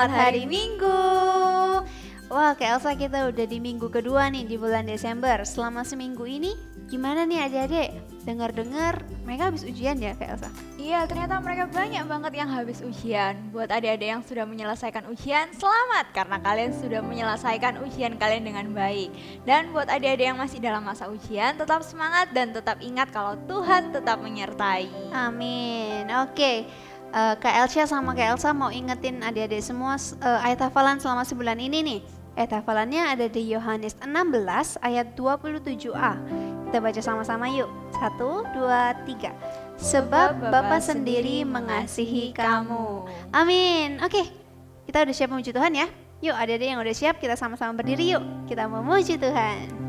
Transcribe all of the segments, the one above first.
Selamat hari Minggu. Wah, Kak Elsa, kita udah di minggu kedua nih di bulan Desember. Selama seminggu ini gimana nih adik-adik? Dengar-dengar mereka habis ujian ya, Kak Elsa? Iya, ternyata mereka banyak banget yang habis ujian. Buat adik-adik yang sudah menyelesaikan ujian, selamat karena kalian sudah menyelesaikan ujian kalian dengan baik. Dan buat adik-adik yang masih dalam masa ujian, tetap semangat dan tetap ingat kalau Tuhan tetap menyertai. Amin. Oke. Kak Elsa sama Kak Elsa mau ingetin adik-adik semua ayat hafalan selama sebulan ini nih. Ayat hafalannya ada di Yohanes 16 ayat 27a. Kita baca sama-sama yuk. 1, 2, 3. Sebab Bapa sendiri mengasihi kamu. Amin. Oke, kita udah siap memuji Tuhan ya. Yuk adik-adik yang udah siap, kita sama-sama berdiri yuk. Kita memuji Tuhan.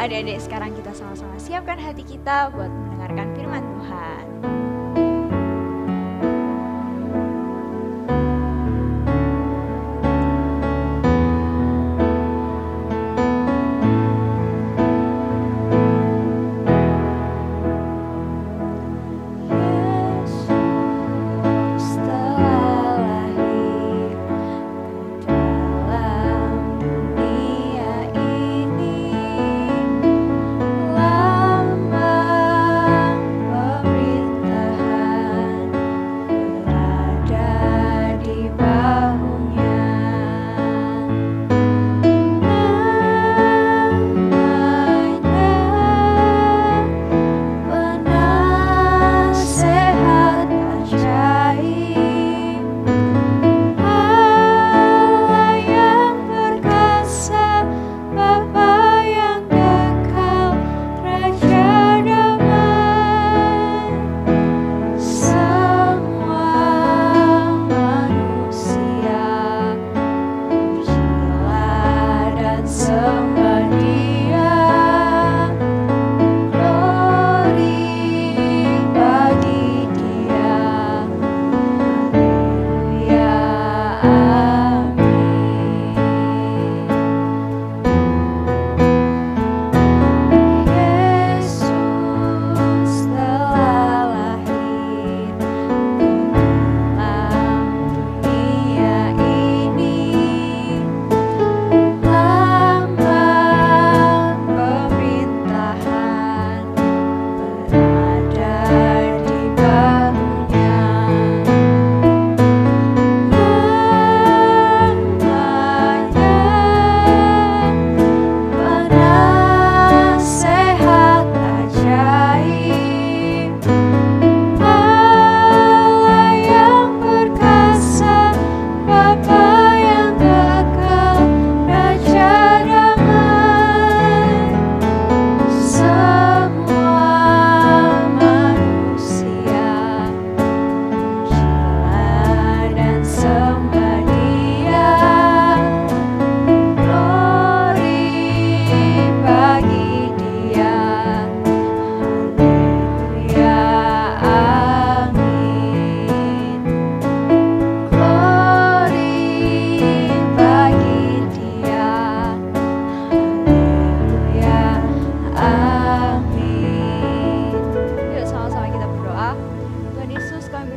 Adik-adik, sekarang kita sama-sama siapkan hati kita buat mendengarkan firman Tuhan. Lama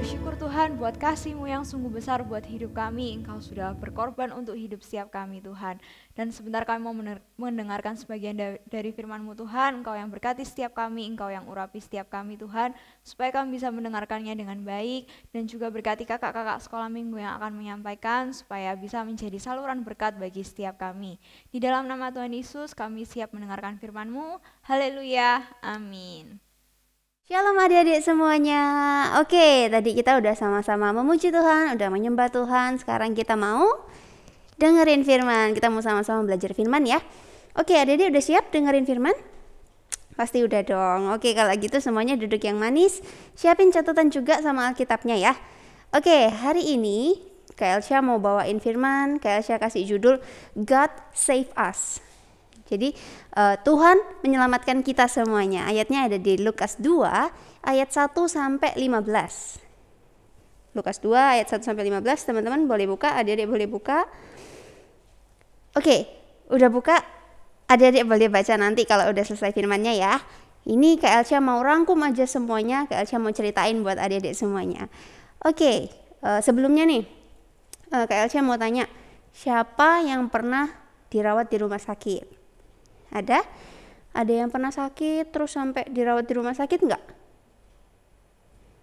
bersyukur Tuhan buat kasih-Mu yang sungguh besar buat hidup kami. Engkau sudah berkorban untuk hidup setiap kami Tuhan. Dan sebentar kami mau mendengarkan sebagian dari firman-Mu Tuhan. Engkau yang berkati setiap kami, Engkau yang urapi setiap kami Tuhan. Supaya kami bisa mendengarkannya dengan baik. Dan juga berkati kakak-kakak sekolah minggu yang akan menyampaikan. Supaya bisa menjadi saluran berkat bagi setiap kami. Di dalam nama Tuhan Yesus kami siap mendengarkan firman-Mu. Haleluya, amin. Shalom adik-adik semuanya. Oke, tadi kita udah sama-sama memuji Tuhan, udah menyembah Tuhan. Sekarang kita mau dengerin firman. Kita mau sama-sama belajar firman ya. Oke, adik-adik udah siap dengerin firman? Pasti udah dong. Oke, kalau gitu semuanya duduk yang manis. Siapin catatan juga sama Alkitabnya ya. Oke, hari ini Kak Elsha mau bawain firman. Kak Elsha kasih judul God Save Us. Jadi Tuhan menyelamatkan kita semuanya. Ayatnya ada di Lukas 2 ayat 1 sampai 15. Lukas 2 ayat 1 sampai 15, teman-teman boleh buka, adik-adik boleh buka. Oke, udah buka. Adik-adik boleh baca nanti kalau udah selesai firmannya ya. Ini Kak Elsha mau rangkum aja semuanya, Kak Elsha mau ceritain buat adik-adik semuanya. Oke, sebelumnya nih Kak Elsha mau tanya, siapa yang pernah dirawat di rumah sakit? Ada? Ada yang pernah sakit terus sampai dirawat di rumah sakit enggak?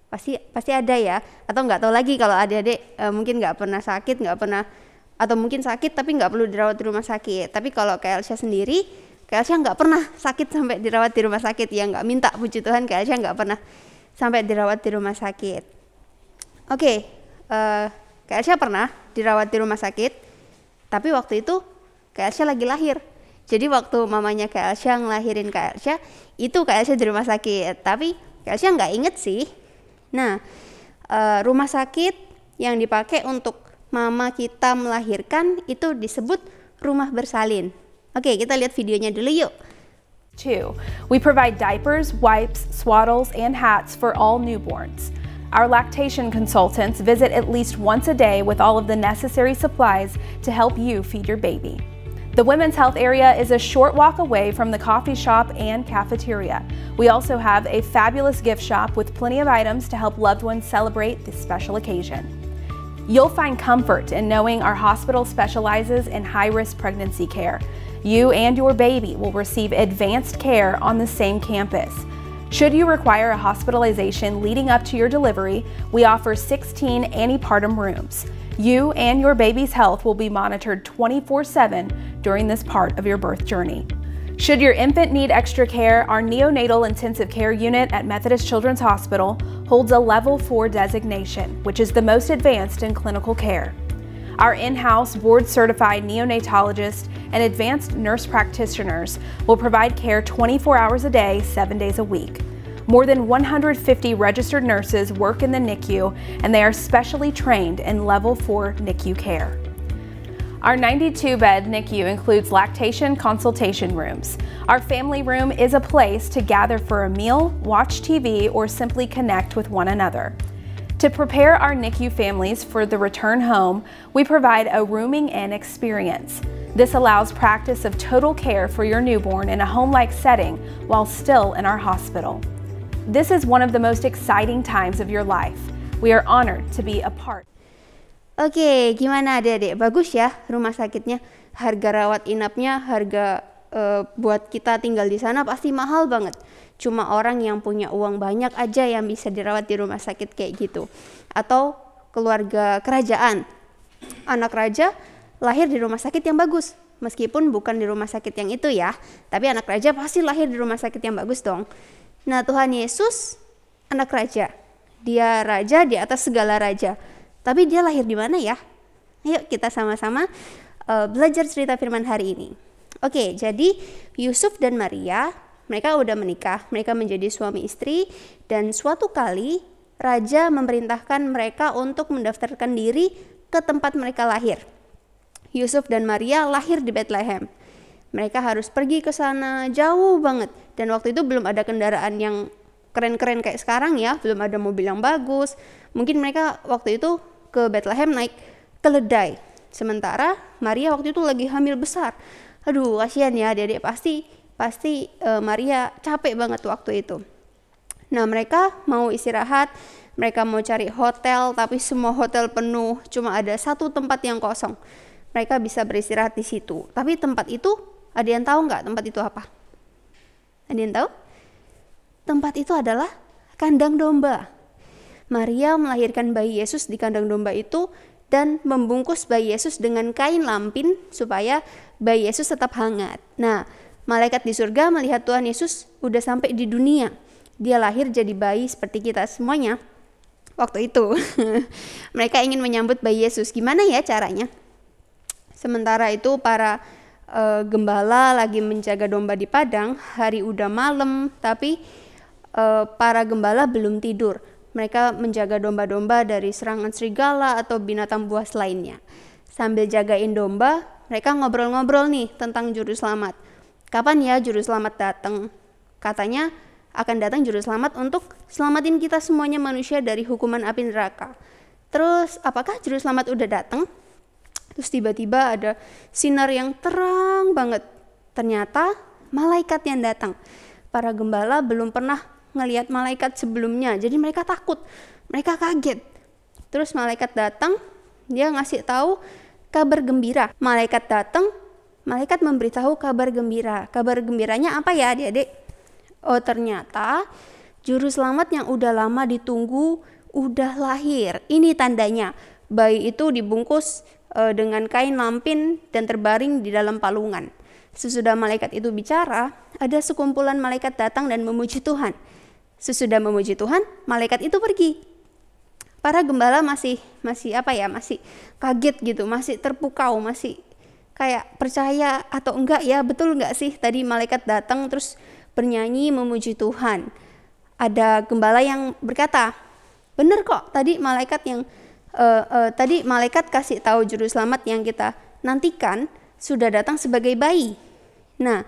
Pasti ada ya. Atau enggak tahu lagi kalau adik-adik mungkin enggak pernah sakit, enggak pernah, atau mungkin sakit tapi enggak perlu dirawat di rumah sakit. Tapi kalau Kak Elsha sendiri, Kak Elsha enggak pernah sakit sampai dirawat di rumah sakit. Ya enggak, minta puji Tuhan Kak Elsha enggak pernah sampai dirawat di rumah sakit. Oke, Kak Elsha pernah dirawat di rumah sakit. Tapi waktu itu Kak Elsha lagi lahir. Jadi waktu mamanya Kak Elsha ngelahirin Kak Elsha, itu Kak Elsha di rumah sakit. Tapi Kak Elsha nggak inget sih. Nah, rumah sakit yang dipakai untuk mama kita melahirkan itu disebut rumah bersalin. Oke, kita lihat videonya dulu yuk. 2. We provide diapers, wipes, swaddles, and hats for all newborns. Our lactation consultants visit at least once a day with all of the necessary supplies to help you feed your baby. The women's health area is a short walk away from the coffee shop and cafeteria. We also have a fabulous gift shop with plenty of items to help loved ones celebrate this special occasion. You'll find comfort in knowing our hospital specializes in high-risk pregnancy care. You and your baby will receive advanced care on the same campus. Should you require a hospitalization leading up to your delivery, we offer 16 antepartum rooms. You and your baby's health will be monitored 24/7 during this part of your birth journey. Should your infant need extra care, our neonatal intensive care unit at Methodist Children's Hospital holds a Level 4 designation, which is the most advanced in clinical care. Our in-house board-certified neonatologist and advanced nurse practitioners will provide care 24 hours a day, 7 days a week. More than 150 registered nurses work in the NICU, and they are specially trained in Level 4 NICU care. Our 92-bed NICU includes lactation consultation rooms. Our family room is a place to gather for a meal, watch TV, or simply connect with one another. To prepare our NICU families for the return home, we provide a rooming-in experience. This allows practice of total care for your newborn in a home-like setting while still in our hospital. This is one of the most exciting times of your life. We are honored to be a part. Oke, gimana adik-adik? Bagus ya rumah sakitnya. Harga rawat inapnya, harga buat kita tinggal di sana pasti mahal banget. Cuma orang yang punya uang banyak aja yang bisa dirawat di rumah sakit kayak gitu. Atau keluarga kerajaan. Anak raja lahir di rumah sakit yang bagus. Meskipun bukan di rumah sakit yang itu ya. Tapi anak raja pasti lahir di rumah sakit yang bagus dong. Nah, Tuhan Yesus anak raja. Dia raja di atas segala raja. Tapi dia lahir di mana ya? Ayo kita sama-sama belajar cerita firman hari ini. Oke, jadi Yusuf dan Maria, mereka udah menikah, mereka menjadi suami istri, dan suatu kali raja memerintahkan mereka untuk mendaftarkan diri ke tempat mereka lahir. Yusuf dan Maria lahir di Bethlehem. Mereka harus pergi ke sana jauh banget, dan waktu itu belum ada kendaraan yang keren-keren kayak sekarang ya, belum ada mobil yang bagus. Mungkin mereka waktu itu ke Bethlehem naik keledai. Sementara Maria waktu itu lagi hamil besar. Aduh, kasihan ya adik-adik, pasti Maria capek banget waktu itu. Nah, mereka mau istirahat, Mereka mau cari hotel, tapi semua hotel penuh, cuma ada satu tempat yang kosong. Mereka bisa beristirahat di situ. Tapi tempat itu, ada yang tahu nggak tempat itu apa? Ada yang tahu? Tempat itu adalah kandang domba. Maria melahirkan bayi Yesus di kandang domba itu dan membungkus bayi Yesus dengan kain lampin supaya bayi Yesus tetap hangat. Nah, malaikat di surga melihat Tuhan Yesus udah sampai di dunia. Dia lahir jadi bayi seperti kita semuanya waktu itu. Mereka ingin menyambut bayi Yesus. Gimana ya caranya? Sementara itu para gembala lagi menjaga domba di padang. Hari udah malam, tapi para gembala belum tidur. Mereka menjaga domba-domba dari serangan serigala atau binatang buas lainnya. Sambil jagain domba, mereka ngobrol-ngobrol nih tentang juru selamat. Kapan ya juru selamat datang? Katanya akan datang juru selamat untuk selamatin kita semuanya manusia dari hukuman api neraka. Terus apakah juru selamat udah datang? Terus tiba-tiba ada sinar yang terang banget. Ternyata malaikat yang datang. Para gembala belum pernah ngelihat malaikat sebelumnya, jadi mereka takut, mereka kaget. Terus malaikat datang, dia ngasih tahu kabar gembira. Malaikat datang, malaikat memberitahu kabar gembira. Kabar gembiranya apa ya adik-adik? Oh, ternyata juru selamat yang udah lama ditunggu udah lahir. Ini tandanya, bayi itu dibungkus dengan kain lampin dan terbaring di dalam palungan. Sesudah malaikat itu bicara, ada sekumpulan malaikat datang dan memuji Tuhan. Sesudah memuji Tuhan, malaikat itu pergi. Para gembala masih kaget gitu, masih terpukau, masih kayak percaya atau enggak ya, betul enggak sih tadi malaikat datang terus bernyanyi memuji Tuhan. Ada gembala yang berkata, bener kok tadi malaikat kasih tahu juru selamat yang kita nantikan sudah datang sebagai bayi. Nah,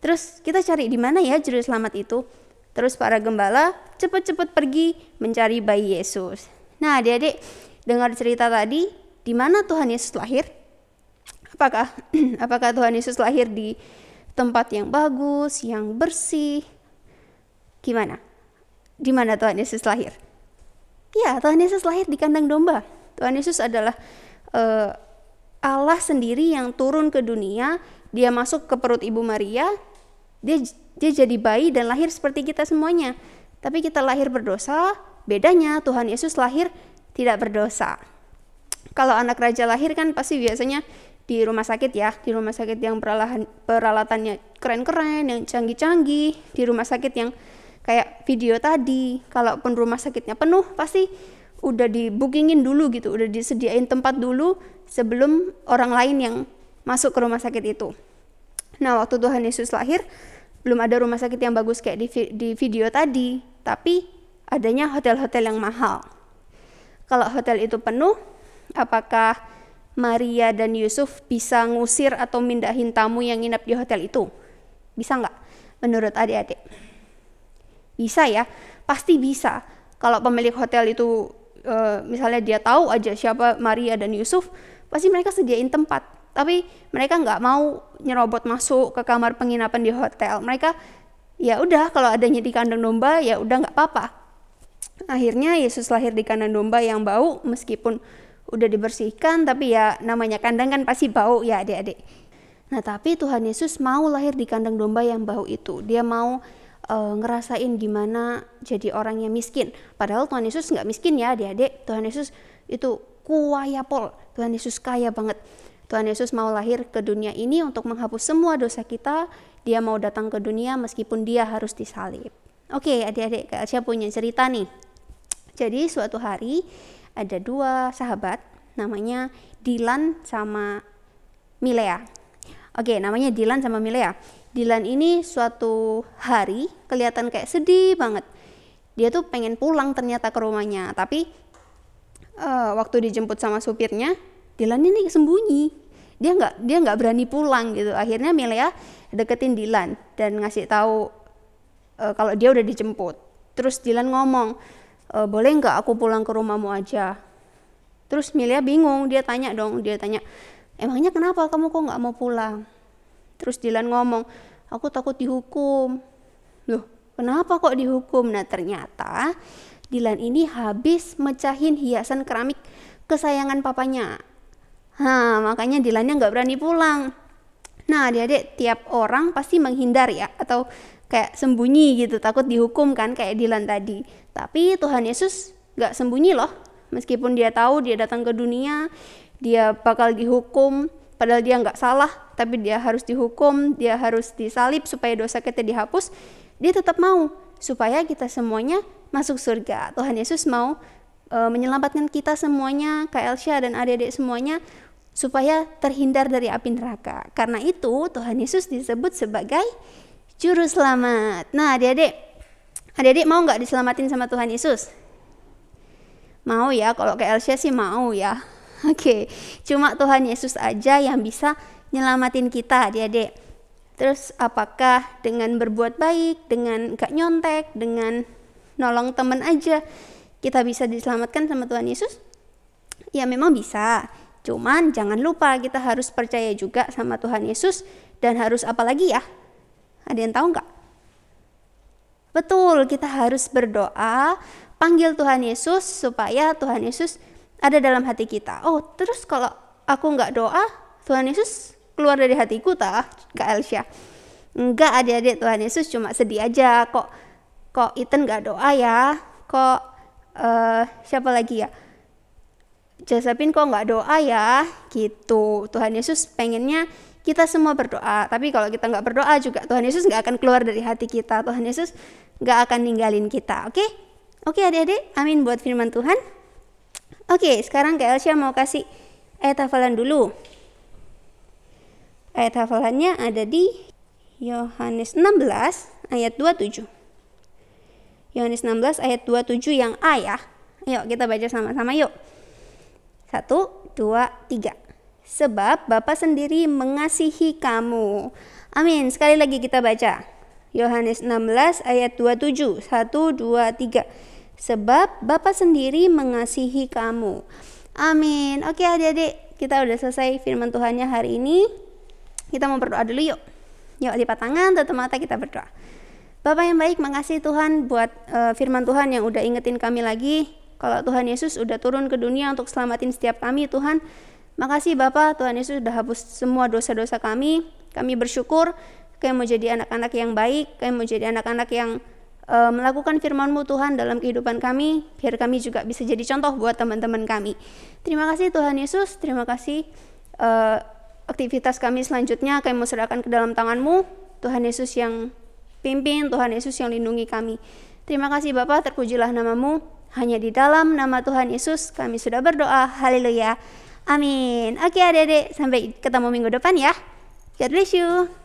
terus kita cari di mana ya juru selamat itu? Terus para gembala cepat-cepat pergi mencari bayi Yesus. Nah, adik-adik dengar cerita tadi, di mana Tuhan Yesus lahir? Apakah Tuhan Yesus lahir di tempat yang bagus, yang bersih? Gimana? Di mana Tuhan Yesus lahir? Ya, Tuhan Yesus lahir di kandang domba. Tuhan Yesus adalah Allah sendiri yang turun ke dunia. Dia masuk ke perut Ibu Maria. Dia jadi bayi dan lahir seperti kita semuanya. Tapi kita lahir berdosa, bedanya Tuhan Yesus lahir tidak berdosa. Kalau anak raja lahir kan pasti biasanya di rumah sakit ya, di rumah sakit yang peralatannya keren-keren, yang canggih-canggih, di rumah sakit yang kayak video tadi. Kalaupun rumah sakitnya penuh, pasti udah di-bookingin dulu gitu, udah disediain tempat dulu sebelum orang lain yang masuk ke rumah sakit itu. Nah, waktu Tuhan Yesus lahir, belum ada rumah sakit yang bagus kayak di video tadi, tapi adanya hotel-hotel yang mahal. Kalau hotel itu penuh, apakah Maria dan Yusuf bisa ngusir atau mindahin tamu yang nginap di hotel itu? Bisa nggak menurut adik-adik? Bisa ya, pasti bisa. Kalau pemilik hotel itu misalnya dia tahu aja siapa Maria dan Yusuf, pasti mereka sediain tempat. Tapi mereka nggak mau nyerobot masuk ke kamar penginapan di hotel. Mereka ya udah, kalau adanya di kandang domba ya udah nggak apa-apa. Akhirnya Yesus lahir di kandang domba yang bau, meskipun udah dibersihkan, tapi ya namanya kandang kan pasti bau ya adik-adik. Nah, tapi Tuhan Yesus mau lahir di kandang domba yang bau itu. Dia mau ngerasain gimana jadi orang yang miskin. Padahal Tuhan Yesus nggak miskin ya adik-adik. Tuhan Yesus itu kuaya pol. Tuhan Yesus kaya banget. Tuhan Yesus mau lahir ke dunia ini untuk menghapus semua dosa kita. Dia mau datang ke dunia meskipun dia harus disalib. Oke, adik-adik, Kak Asia punya cerita nih. Jadi suatu hari ada dua sahabat, namanya Dylan sama Milea. Oke, namanya Dylan sama Milea. Dylan ini suatu hari kelihatan kayak sedih banget. Dia tuh pengen pulang ternyata ke rumahnya, tapi waktu dijemput sama supirnya, Dylan ini sembunyi. Dia nggak berani pulang gitu. Akhirnya Milea deketin Dylan dan ngasih tahu kalau dia udah dijemput. Terus Dylan ngomong, boleh nggak aku pulang ke rumahmu aja? Terus Milea bingung, dia tanya, emangnya kenapa kamu kok nggak mau pulang? Terus Dylan ngomong, aku takut dihukum. Loh, kenapa kok dihukum? Nah, ternyata Dilan ini habis mecahin hiasan keramik kesayangan papanya. Makanya Dilannya nggak berani pulang. Nah, adik-adik, tiap orang pasti menghindar ya, atau kayak sembunyi gitu, takut dihukum kan kayak Dilan tadi. Tapi Tuhan Yesus nggak sembunyi loh. Meskipun dia tahu dia datang ke dunia, dia bakal dihukum, padahal dia nggak salah, tapi dia harus dihukum, dia harus disalib supaya dosa kita dihapus. Dia tetap mau supaya kita semuanya masuk surga. Tuhan Yesus mau menyelamatkan kita semuanya, Kak Elsha dan adik-adik semuanya, supaya terhindar dari api neraka. Karena itu Tuhan Yesus disebut sebagai Juru Selamat. Nah, adik-adik mau nggak diselamatin sama Tuhan Yesus? Mau ya, kalau Kak Elsha sih mau ya. Oke, cuma Tuhan Yesus aja yang bisa nyelamatin kita, adik-adik. Terus apakah dengan berbuat baik, dengan gak nyontek, dengan nolong teman aja kita bisa diselamatkan sama Tuhan Yesus? Ya memang bisa, cuman jangan lupa kita harus percaya juga sama Tuhan Yesus. Dan harus apa lagi ya? Ada yang tahu nggak? Betul, kita harus berdoa, panggil Tuhan Yesus supaya Tuhan Yesus ada dalam hati kita. Oh, terus kalau aku nggak doa, Tuhan Yesus keluar dari hatiku Kak Elsha? Enggak, adik-adik, Tuhan Yesus cuma sedih aja. Kok Ethan nggak doa ya? Kok siapa lagi ya? Josephine kok nggak doa ya? Gitu. Tuhan Yesus pengennya kita semua berdoa. Tapi kalau kita nggak berdoa juga, Tuhan Yesus nggak akan keluar dari hati kita. Tuhan Yesus nggak akan ninggalin kita. Oke, adik-adik, amin buat firman Tuhan. Oke, sekarang Kak Elsha mau kasih ayat hafalan dulu. Ayat hafalannya ada di Yohanes 16 ayat 27. Yohanes 16 ayat 27 yang A ya. Ayo kita baca sama-sama yuk. 1, 2, 3. Sebab Bapa sendiri mengasihi kamu. Amin. Sekali lagi kita baca. Yohanes 16 ayat 27. 1, 2, 3. Sebab Bapa sendiri mengasihi kamu. Amin. Oke adik-adik, kita udah selesai firman Tuhannya hari ini. Kita mau berdoa dulu yuk. Yuk lipat tangan, tutup mata, kita berdoa. Bapak yang baik, makasih Tuhan buat firman Tuhan yang udah ingetin kami lagi kalau Tuhan Yesus udah turun ke dunia untuk selamatin setiap kami Tuhan. Makasih Bapak, Tuhan Yesus udah hapus semua dosa-dosa kami. Kami bersyukur kami mau jadi anak-anak yang baik, kami mau jadi anak-anak yang melakukan firman-Mu Tuhan dalam kehidupan kami, biar kami juga bisa jadi contoh buat teman-teman kami. Terima kasih Tuhan Yesus, terima kasih aktivitas kami selanjutnya kami mau serahkan ke dalam tangan-Mu. Tuhan Yesus yang pimpin, Tuhan Yesus yang lindungi kami. Terima kasih Bapa, terpujilah nama-Mu. Hanya di dalam nama Tuhan Yesus kami sudah berdoa. Haleluya. Amin. Oke adik-adik, sampai ketemu minggu depan ya. God bless you.